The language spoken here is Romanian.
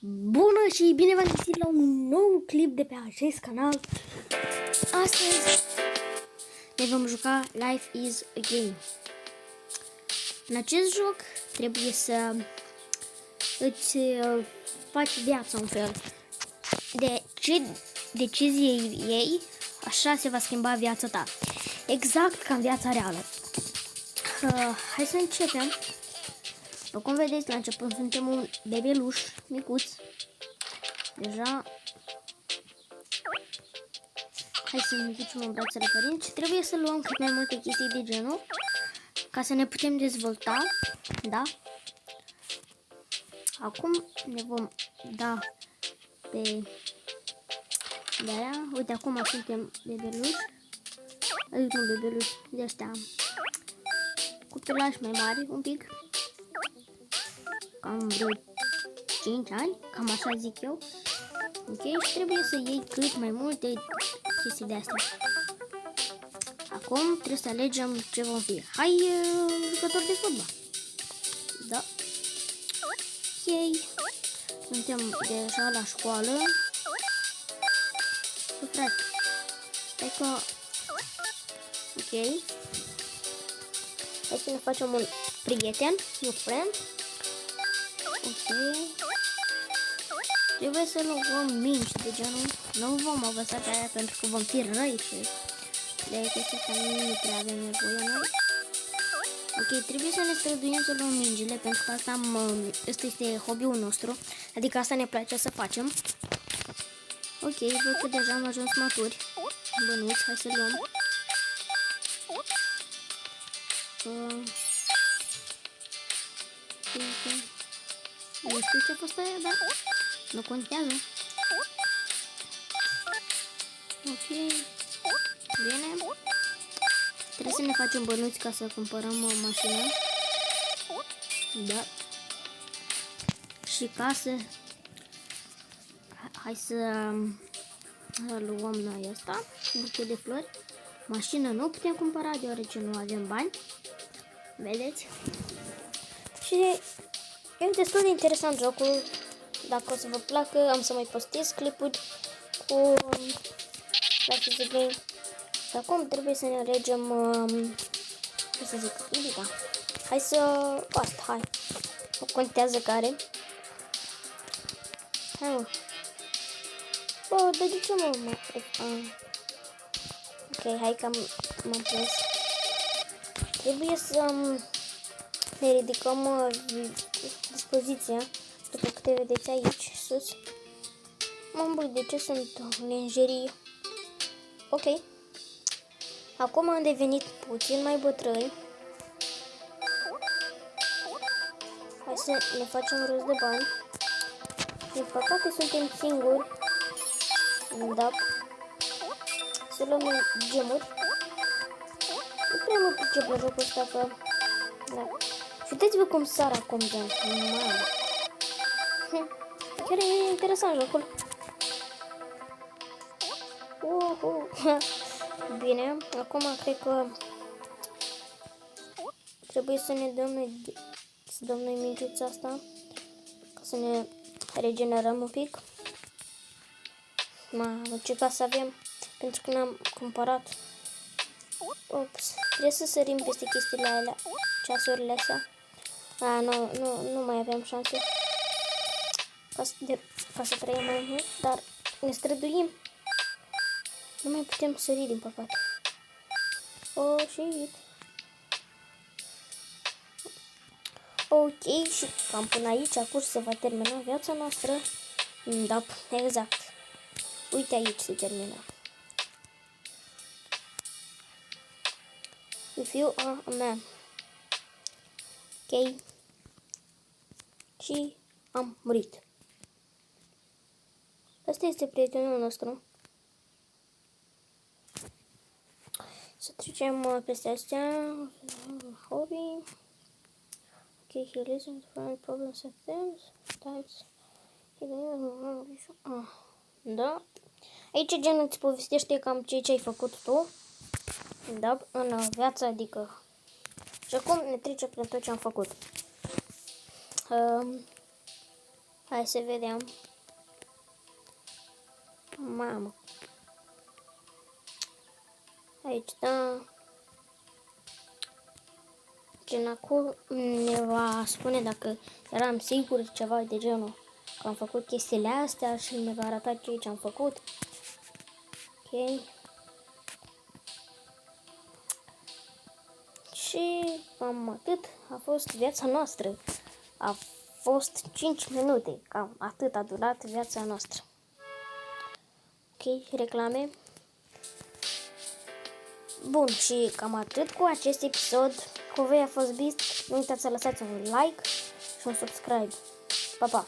Bună și bine v-am găsit la un nou clip de pe acest canal. Astăzi ne vom juca Life is a Game. În acest joc trebuie să îți faci viața un fel. De ce decizie ei, așa se va schimba viața ta. Exact ca în viața reală. Hai să începem. După cum vedeți, la început suntem un bebeluș micuț. Deja. Hai să ne ducem în brațele părinți. Trebuie să luăm cât mai multe chestii de genul ca să ne putem dezvolta. Da? Acum ne vom da pe de-aia. Uite, acum suntem bebeluși. Adică nu bebeluși, de ăștia copilaj mai mari un pic. Cam vreo 5 ani, cam așa zic eu. Ok, și trebuie să iei cât mai multe chestii de astea. Acum trebuie să alegem ce vom fi. Hai, jucători de fotbal. Da. Ok. Suntem deja la școală. Frate, stai că... Ok. Hai să ne facem un prieten, un friend. Ok. Trebuie să nu luăm minci de genul. Nu vom învăța pe aia pentru că vom fi răi și de chestia asta nu prea avem nevoie noi. Ok, trebuie să ne străduim să luăm mingile pentru că asta este hobby-ul nostru. Adică asta ne place să facem. Ok, văd că deja am ajuns maturi. Bănuți, hai să luăm. Nu știu ce a fost aia, dar nu contează. Ok. Bine. Trebuie să ne facem bănuți ca să cumpărăm mașina. Da. Și ca să... Hai să luăm noi asta. Buche de flori. Mașină nu putem cumpăra deoarece nu avem bani. Vedeți? Și e destul de interesant jocul. Dacă o să vă placă, am să mai postez clipuri cu Life is a Game. Și acum trebuie să ne alegem, cum să zic, idica. Hai să... Asta, hai. Nu contează care. Hai, mă. Bă, dar de ce mă? Ok, hai că m-am prins. Trebuie să ne ridicăm dispoziția. După câte vedeți aici, sus. Mamă, de ce sunt lingerie? Ok. Acum am devenit puțin mai bătrâni. Hai să ne facem rost de bani. Din păcate suntem singuri. Da. Să luăm gemuri. Nu prea mă pricep la jocul ăsta că... Da. Și uitați-vă cum sar acum de mamă. Chiar e interesant jocul. Bine, acum cred că trebuie să ne dăm noi mingiuța asta ca să ne regenerăm un pic. Mamă, ce casă avem pentru că n-am cumpărat. Ups, trebuie să sărim peste chestiile alea, ceasurile astea. Nu mai avem șanse ca să trăim mai mult, dar ne străduim. Nu mai putem sări, din păcate. Oh, shit. Ok, și cam până aici a curs se va termina viața noastră. Da, exact. Uite, aici se termină. If you are a man. Ok. Și am murit. Asta este prietenul nostru. Să trecem peste astea. Hobby. Ok, he listens to find problems at times. Da. Aici genul îți povestește cam ce ai făcut tu. Da, în viață, adică. Și acum ne trece prin tot ce am făcut. Hai să vedem. Mamă. Aici, da. Gen acum ne va spune dacă eram sigur ceva de genul că am făcut chestiile astea și ne va arăta ce am făcut. Ok. Și cam atât a fost viața noastră. A fost 5 minute. Cam atât a durat viața noastră. Ok, reclame. Bun, și cam atât cu acest episod. Cu voi a fost Beast. Nu uitați să lăsați un like și un subscribe. Pa, pa!